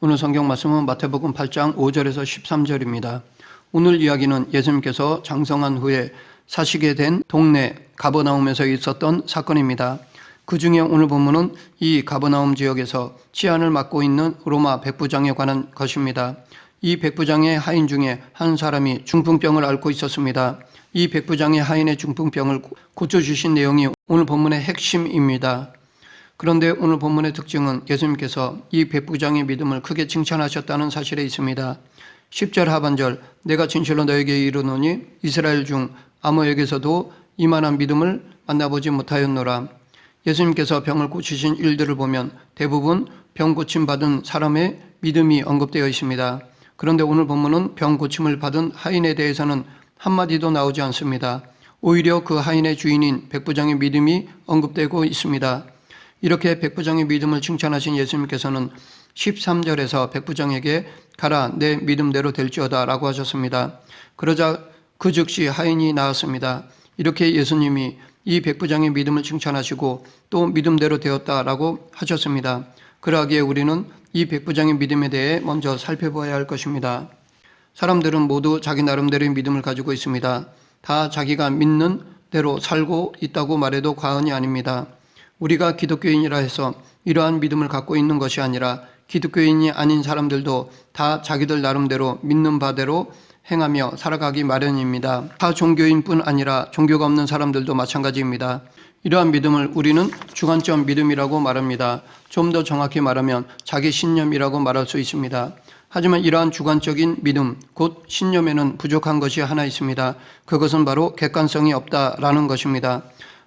오늘 성경 말씀은 마태복음 8장 5절에서 13절입니다. 오늘 이야기는 예수님께서 장성한 후에 사시게 된 동네 가버나움에서 있었던 사건입니다. 그 중에 오늘 본문은 이 가버나움 지역에서 치안을 맡고 있는 로마 백부장에 관한 것입니다. 이 백부장의 하인 중에 한 사람이 중풍병을 앓고 있었습니다. 이 백부장의 하인의 중풍병을 고쳐주신 내용이 오늘 본문의 핵심입니다. 그런데 오늘 본문의 특징은 예수님께서 이 백부장의 믿음을 크게 칭찬하셨다는 사실에 있습니다. 10절 하반절, 내가 진실로 너에게 이르노니 이스라엘 중 아무에게서도 이만한 믿음을 만나보지 못하였노라. 예수님께서 병을 고치신 일들을 보면 대부분 병 고침 받은 사람의 믿음이 언급되어 있습니다. 그런데 오늘 본문은 병 고침을 받은 하인에 대해서는 한마디도 나오지 않습니다. 오히려 그 하인의 주인인 백부장의 믿음이 언급되고 있습니다. 이렇게 백부장의 믿음을 칭찬하신 예수님께서는 13절에서 백부장에게 가라, 내 믿음대로 될지어다 라고 하셨습니다. 그러자 그 즉시 하인이 나았습니다. 이렇게 예수님이 이 백부장의 믿음을 칭찬하시고 또 믿음대로 되었다라고 하셨습니다. 그러하기에 우리는 이 백부장의 믿음에 대해 먼저 살펴봐야 할 것입니다. 사람들은 모두 자기 나름대로의 믿음을 가지고 있습니다. 다 자기가 믿는 대로 살고 있다고 말해도 과언이 아닙니다. 우리가 기독교인이라 해서 이러한 믿음을 갖고 있는 것이 아니라 기독교인이 아닌 사람들도 다 자기들 나름대로 믿는 바대로 행하며 살아가기 마련입니다. 다 종교인뿐 아니라 종교가 없는 사람들도 마찬가지입니다. 이러한 믿음을 우리는 주관적 믿음이라고 말합니다. 좀 더 정확히 말하면 자기 신념이라고 말할 수 있습니다. 하지만 이러한 주관적인 믿음, 곧 신념에는 부족한 것이 하나 있습니다. 그것은 바로 객관성이 없다라는 것입니다.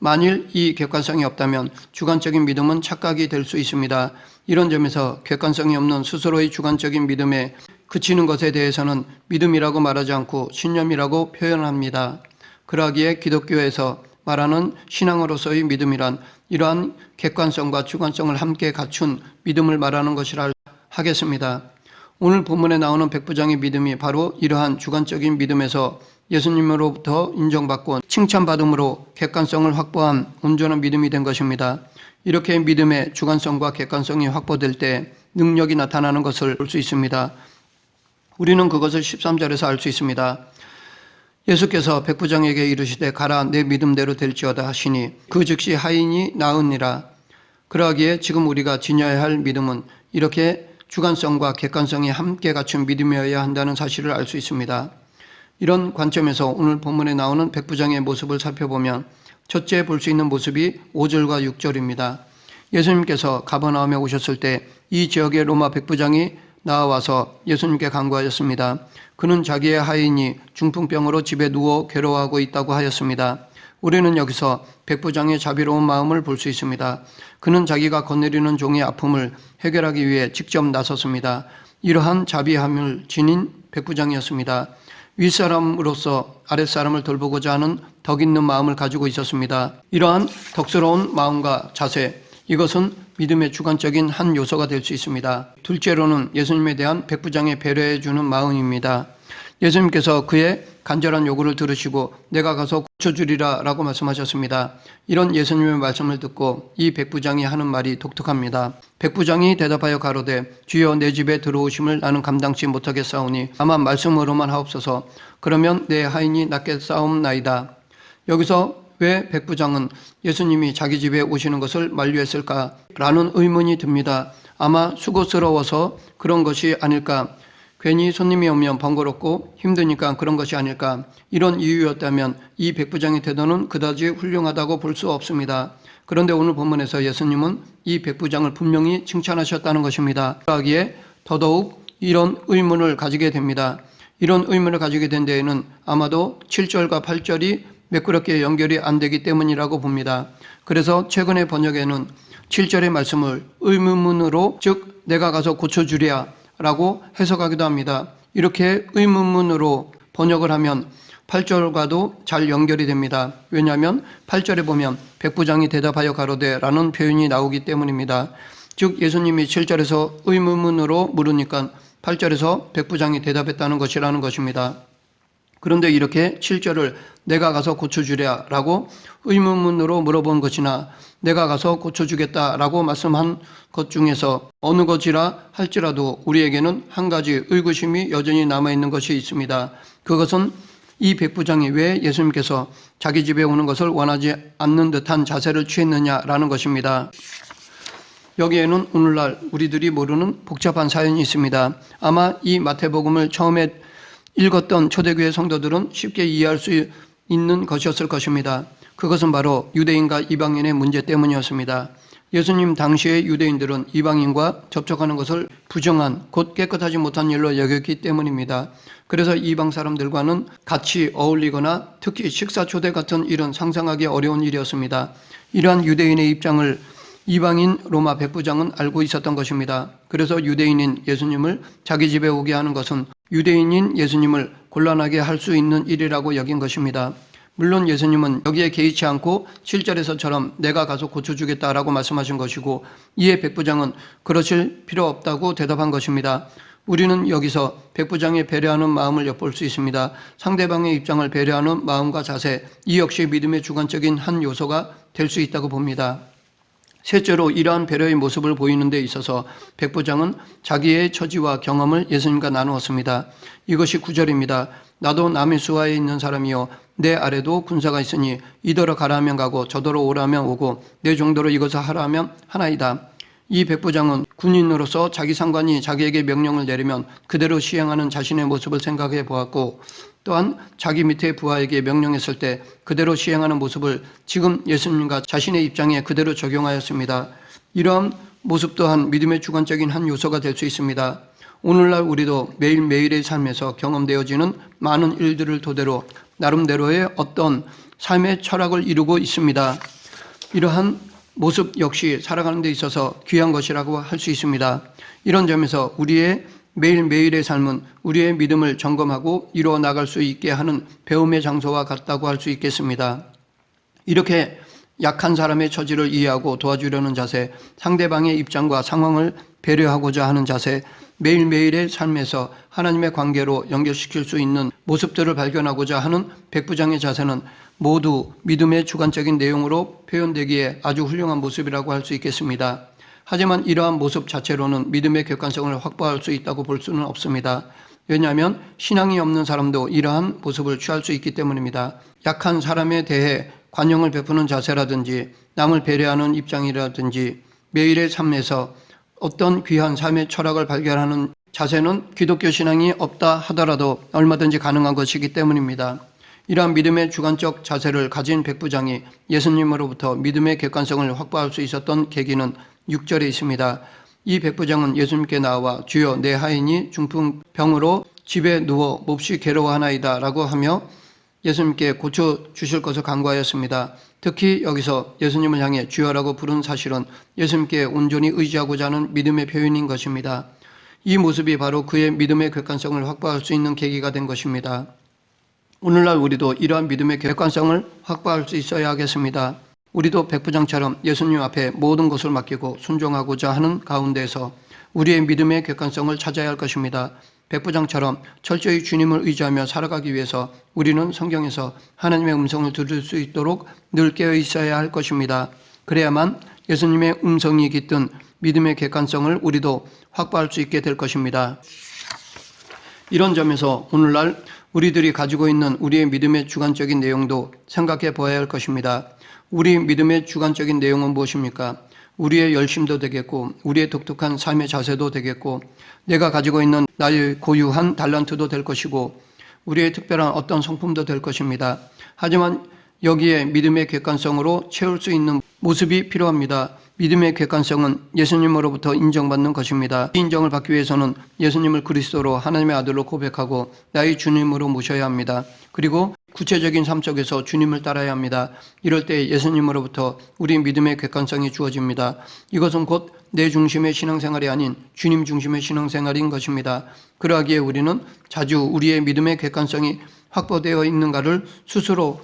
만일 이 객관성이 없다면 주관적인 믿음은 착각이 될 수 있습니다. 이런 점에서 객관성이 없는 스스로의 주관적인 믿음에 그치는 것에 대해서는 믿음이라고 말하지 않고 신념이라고 표현합니다. 그러하기에 기독교에서 말하는 신앙으로서의 믿음이란 이러한 객관성과 주관성을 함께 갖춘 믿음을 말하는 것이라 하겠습니다. 오늘 본문에 나오는 백부장의 믿음이 바로 이러한 주관적인 믿음에서 예수님으로부터 인정받고 칭찬받음으로 객관성을 확보한 온전한 믿음이 된 것입니다. 이렇게 믿음의 주관성과 객관성이 확보될 때 능력이 나타나는 것을 볼 수 있습니다. 우리는 그것을 13절에서 알 수 있습니다. 예수께서 백부장에게 이르시되 가라, 내 믿음대로 될지어다 하시니 그 즉시 하인이 나으니라. 그러하기에 지금 우리가 지녀야 할 믿음은 이렇게 주관성과 객관성이 함께 갖춘 믿음이어야 한다는 사실을 알 수 있습니다. 이런 관점에서 오늘 본문에 나오는 백부장의 모습을 살펴보면 첫째 볼 수 있는 모습이 5절과 6절입니다. 예수님께서 가버나움에 오셨을 때 이 지역의 로마 백부장이 나와서 예수님께 간구하였습니다. 그는 자기의 하인이 중풍병으로 집에 누워 괴로워하고 있다고 하였습니다. 우리는 여기서 백부장의 자비로운 마음을 볼 수 있습니다. 그는 자기가 거느리는 종의 아픔을 해결하기 위해 직접 나섰습니다. 이러한 자비함을 지닌 백부장이었습니다. 윗사람으로서 아랫사람을 돌보고자 하는 덕 있는 마음을 가지고 있었습니다. 이러한 덕스러운 마음과 자세, 이것은 믿음의 주관적인 한 요소가 될 수 있습니다. 둘째로는 예수님에 대한 백부장의 배려해 주는 마음입니다. 예수님께서 그의 간절한 요구를 들으시고 내가 가서 고쳐주리라 라고 말씀하셨습니다. 이런 예수님의 말씀을 듣고 이 백부장이 하는 말이 독특합니다. 백부장이 대답하여 가로되 주여, 내 집에 들어오심을 나는 감당치 못하겠사오니 다만 말씀으로만 하옵소서. 그러면 내 하인이 낫겠사옵나이다. 여기서 왜 백부장은 예수님이 자기 집에 오시는 것을 만류했을까? 라는 의문이 듭니다. 아마 수고스러워서 그런 것이 아닐까? 괜히 손님이 오면 번거롭고 힘드니까 그런 것이 아닐까? 이런 이유였다면 이 백부장의 태도는 그다지 훌륭하다고 볼 수 없습니다. 그런데 오늘 본문에서 예수님은 이 백부장을 분명히 칭찬하셨다는 것입니다. 그러기에 더더욱 이런 의문을 가지게 됩니다. 이런 의문을 가지게 된 데에는 아마도 7절과 8절이 매끄럽게 연결이 안 되기 때문이라고 봅니다. 그래서 최근의 번역에는 7절의 말씀을 의문문으로, 즉 내가 가서 고쳐주랴 라고 해석하기도 합니다. 이렇게 의문문으로 번역을 하면 8절과도 잘 연결이 됩니다. 왜냐하면 8절에 보면 백부장이 대답하여 가로되 라는 표현이 나오기 때문입니다. 즉 예수님이 7절에서 의문문으로 물으니까 8절에서 백부장이 대답했다는 것이라는 것입니다. 그런데 이렇게 7절을 내가 가서 고쳐주랴 라고 의문문으로 물어본 것이나 내가 가서 고쳐주겠다라고 말씀한 것 중에서 어느 것이라 할지라도 우리에게는 한 가지 의구심이 여전히 남아있는 것이 있습니다. 그것은 이 백부장이 왜 예수님께서 자기 집에 오는 것을 원하지 않는 듯한 자세를 취했느냐라는 것입니다. 여기에는 오늘날 우리들이 모르는 복잡한 사연이 있습니다. 아마 이 마태복음을 처음에 읽었던 초대교회 성도들은 쉽게 이해할 수 있는 것이었을 것입니다. 그것은 바로 유대인과 이방인의 문제 때문이었습니다. 예수님 당시의 유대인들은 이방인과 접촉하는 것을 부정한, 곧 깨끗하지 못한 일로 여겼기 때문입니다. 그래서 이방 사람들과는 같이 어울리거나 특히 식사 초대 같은 일은 상상하기 어려운 일이었습니다. 이러한 유대인의 입장을 이방인 로마 백부장은 알고 있었던 것입니다. 그래서 유대인인 예수님을 자기 집에 오게 하는 것은 유대인인 예수님을 곤란하게 할 수 있는 일이라고 여긴 것입니다. 물론 예수님은 여기에 개의치 않고 7절에서처럼 내가 가서 고쳐주겠다라고 말씀하신 것이고, 이에 백부장은 그러실 필요 없다고 대답한 것입니다. 우리는 여기서 백부장의 배려하는 마음을 엿볼 수 있습니다. 상대방의 입장을 배려하는 마음과 자세, 이 역시 믿음의 주관적인 한 요소가 될 수 있다고 봅니다. 셋째로 이러한 배려의 모습을 보이는 데 있어서 백부장은 자기의 처지와 경험을 예수님과 나누었습니다. 이것이 9절입니다. 나도 남의 수하에 있는 사람이요 내 아래도 군사가 있으니 이더러 가라 하면 가고 저더러 오라 하면 오고 내 정도로 이것을 하라 하면 하나이다. 이 백부장은 군인으로서 자기 상관이 자기에게 명령을 내리면 그대로 시행하는 자신의 모습을 생각해 보았고, 또한 자기 밑에 부하에게 명령했을 때 그대로 시행하는 모습을 지금 예수님과 자신의 입장에 그대로 적용하였습니다. 이러한 모습 또한 믿음의 주관적인 한 요소가 될 수 있습니다. 오늘날 우리도 매일매일의 삶에서 경험되어지는 많은 일들을 토대로 나름대로의 어떤 삶의 철학을 이루고 있습니다. 이러한 모습 역시 살아가는 데 있어서 귀한 것이라고 할 수 있습니다. 이런 점에서 우리의 매일매일의 삶은 우리의 믿음을 점검하고 이루어 나갈 수 있게 하는 배움의 장소와 같다고 할 수 있겠습니다. 이렇게 약한 사람의 처지를 이해하고 도와주려는 자세, 상대방의 입장과 상황을 배려하고자 하는 자세, 매일매일의 삶에서 하나님의 관계로 연결시킬 수 있는 모습들을 발견하고자 하는 백부장의 자세는 모두 믿음의 주관적인 내용으로 표현되기에 아주 훌륭한 모습이라고 할 수 있겠습니다. 하지만 이러한 모습 자체로는 믿음의 객관성을 확보할 수 있다고 볼 수는 없습니다. 왜냐하면 신앙이 없는 사람도 이러한 모습을 취할 수 있기 때문입니다. 약한 사람에 대해 관용을 베푸는 자세라든지 남을 배려하는 입장이라든지 매일의 삶에서 어떤 귀한 삶의 철학을 발견하는 자세는 기독교 신앙이 없다 하더라도 얼마든지 가능한 것이기 때문입니다. 이러한 믿음의 주관적 자세를 가진 백부장이 예수님으로부터 믿음의 객관성을 확보할 수 있었던 계기는 6절에 있습니다. 이 백부장은 예수님께 나와 주여 내 하인이 중풍병으로 집에 누워 몹시 괴로워하나이다 라고 하며 예수님께 고쳐주실 것을 간구하였습니다. 특히 여기서 예수님을 향해 주여라고 부른 사실은 예수님께 온전히 의지하고자 하는 믿음의 표현인 것입니다. 이 모습이 바로 그의 믿음의 객관성을 확보할 수 있는 계기가 된 것입니다. 오늘날 우리도 이러한 믿음의 객관성을 확보할 수 있어야 하겠습니다. 우리도 백부장처럼 예수님 앞에 모든 것을 맡기고 순종하고자 하는 가운데서 우리의 믿음의 객관성을 찾아야 할 것입니다. 백부장처럼 철저히 주님을 의지하며 살아가기 위해서 우리는 성경에서 하나님의 음성을 들을 수 있도록 늘 깨어 있어야 할 것입니다. 그래야만 예수님의 음성이 깃든 믿음의 객관성을 우리도 확보할 수 있게 될 것입니다. 이런 점에서 오늘날 우리들이 가지고 있는 우리의 믿음의 주관적인 내용도 생각해 보아야 할 것입니다. 우리 믿음의 주관적인 내용은 무엇입니까? 우리의 열심도 되겠고 우리의 독특한 삶의 자세도 되겠고 내가 가지고 있는 나의 고유한 달란트도 될 것이고 우리의 특별한 어떤 성품도 될 것입니다. 하지만 여기에 믿음의 객관성으로 채울 수 있는 모습이 필요합니다. 믿음의 객관성은 예수님으로부터 인정받는 것입니다. 이 인정을 받기 위해서는 예수님을 그리스도로 하나님의 아들로 고백하고 나의 주님으로 모셔야 합니다. 그리고 구체적인 삶 속에서 주님을 따라야 합니다. 이럴 때 예수님으로부터 우리 믿음의 객관성이 주어집니다. 이것은 곧 내 중심의 신앙생활이 아닌 주님 중심의 신앙생활인 것입니다. 그러하기에 우리는 자주 우리의 믿음의 객관성이 확보되어 있는가를 스스로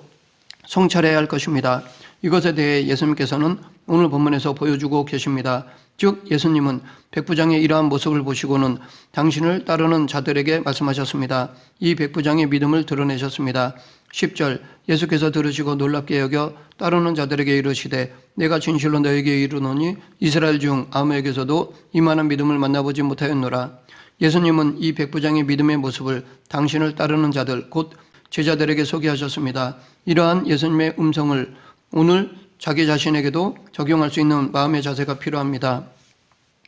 성찰해야 할 것입니다. 이것에 대해 예수님께서는 오늘 본문에서 보여주고 계십니다. 즉 예수님은 백부장의 이러한 모습을 보시고는 당신을 따르는 자들에게 말씀하셨습니다. 이 백부장의 믿음을 드러내셨습니다. 10절 예수께서 들으시고 놀랍게 여겨 따르는 자들에게 이르시되 내가 진실로 너에게 이르노니 이스라엘 중 아무에게서도 이만한 믿음을 만나보지 못하였노라. 예수님은 이 백부장의 믿음의 모습을 당신을 따르는 자들 곧 제자들에게 소개하셨습니다. 이러한 예수님의 음성을 오늘 자기 자신에게도 적용할 수 있는 마음의 자세가 필요합니다.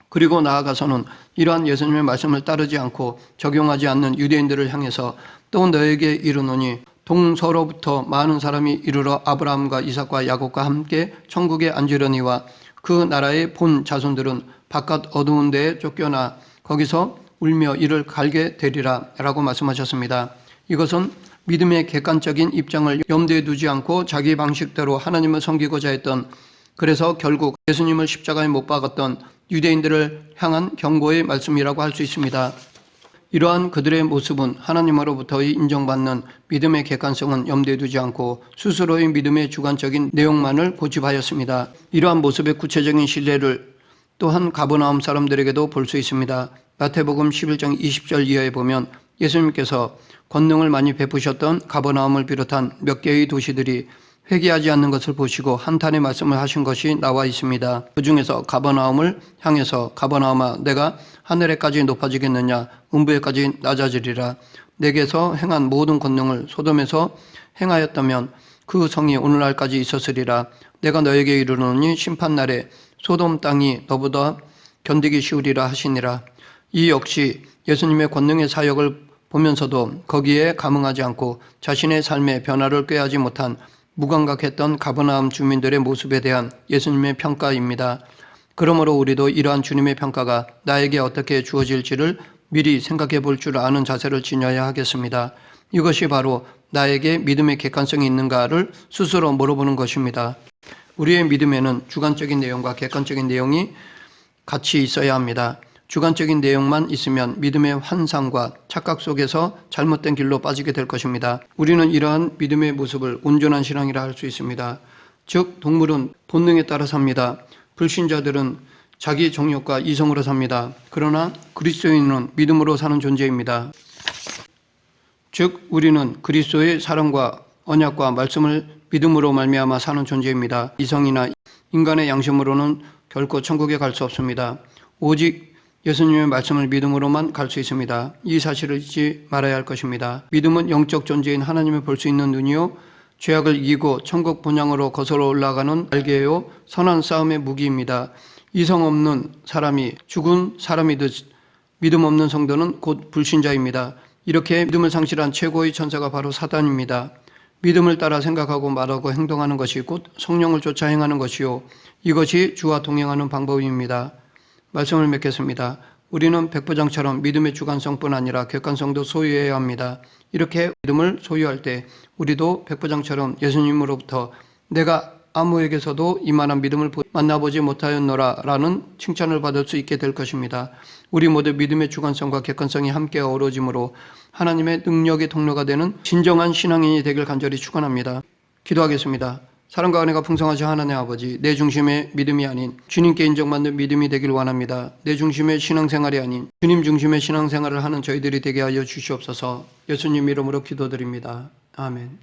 그리고 나아가서는 이러한 예수님의 말씀을 따르지 않고 적용하지 않는 유대인들을 향해서 또 너에게 이르노니 동서로부터 많은 사람이 이르러 아브라함과 이삭과 야곱과 함께 천국에 앉으려니와 그 나라의 본 자손들은 바깥 어두운 데에 쫓겨나 거기서 울며 이를 갈게 되리라 라고 말씀하셨습니다. 이것은 믿음의 객관적인 입장을 염두에 두지 않고 자기 방식대로 하나님을 섬기고자 했던, 그래서 결국 예수님을 십자가에 못 박았던 유대인들을 향한 경고의 말씀이라고 할 수 있습니다. 이러한 그들의 모습은 하나님으로부터의 인정받는 믿음의 객관성은 염두에 두지 않고 스스로의 믿음의 주관적인 내용만을 고집하였습니다. 이러한 모습의 구체적인 신뢰를 또한 가버나움 사람들에게도 볼 수 있습니다. 마태복음 11장 20절 이하에 보면 예수님께서 권능을 많이 베푸셨던 가버나움을 비롯한 몇 개의 도시들이 회개하지 않는 것을 보시고 한탄의 말씀을 하신 것이 나와 있습니다. 그 중에서 가버나움을 향해서 가버나움아 내가 하늘에까지 높아지겠느냐 음부에까지 낮아지리라. 내게서 행한 모든 권능을 소돔에서 행하였다면 그 성이 오늘날까지 있었으리라. 내가 너에게 이르노니 심판날에 소돔 땅이 너보다 견디기 쉬우리라 하시니라. 이 역시 예수님의 권능의 사역을 보면서도 거기에 감흥하지 않고 자신의 삶의 변화를 꾀하지 못한 무감각했던 가버나움 주민들의 모습에 대한 예수님의 평가입니다. 그러므로 우리도 이러한 주님의 평가가 나에게 어떻게 주어질지를 미리 생각해 볼 줄 아는 자세를 지녀야 하겠습니다. 이것이 바로 나에게 믿음의 객관성이 있는가를 스스로 물어보는 것입니다. 우리의 믿음에는 주관적인 내용과 객관적인 내용이 같이 있어야 합니다. 주관적인 내용만 있으면 믿음의 환상과 착각 속에서 잘못된 길로 빠지게 될 것입니다. 우리는 이러한 믿음의 모습을 온전한 신앙이라 할 수 있습니다. 즉 동물은 본능에 따라 삽니다. 불신자들은 자기 정욕과 이성으로 삽니다. 그러나 그리스도인은 믿음으로 사는 존재입니다. 즉 우리는 그리스도의 사랑과 언약과 말씀을 믿음으로 말미암아 사는 존재입니다. 이성이나 인간의 양심으로는 결코 천국에 갈 수 없습니다. 오직 예수님의 말씀을 믿음으로만 갈 수 있습니다. 이 사실을 잊지 말아야 할 것입니다. 믿음은 영적 존재인 하나님을 볼 수 있는 눈이요 죄악을 이기고 천국 본향으로 거슬러 올라가는 날개요 선한 싸움의 무기입니다. 이성 없는 사람이 죽은 사람이듯 믿음 없는 성도는 곧 불신자입니다. 이렇게 믿음을 상실한 최고의 천사가 바로 사단입니다. 믿음을 따라 생각하고 말하고 행동하는 것이 곧 성령을 쫓아 행하는 것이요 이것이 주와 동행하는 방법입니다. 말씀을 맺겠습니다. 우리는 백부장처럼 믿음의 주관성뿐 아니라 객관성도 소유해야 합니다. 이렇게 믿음을 소유할 때 우리도 백부장처럼 예수님으로부터 내가 아무에게서도 이만한 믿음을 만나보지 못하였노라 라는 칭찬을 받을 수 있게 될 것입니다. 우리 모두 믿음의 주관성과 객관성이 함께 어우러짐으로 하나님의 능력의 통로가 되는 진정한 신앙인이 되길 간절히 축원합니다. 기도하겠습니다. 사랑과 은혜가 풍성하신 하나님 아버지, 내 중심의 믿음이 아닌 주님께 인정받는 믿음이 되길 원합니다. 내 중심의 신앙생활이 아닌 주님 중심의 신앙생활을 하는 저희들이 되게 하여 주시옵소서. 예수님 이름으로 기도드립니다. 아멘.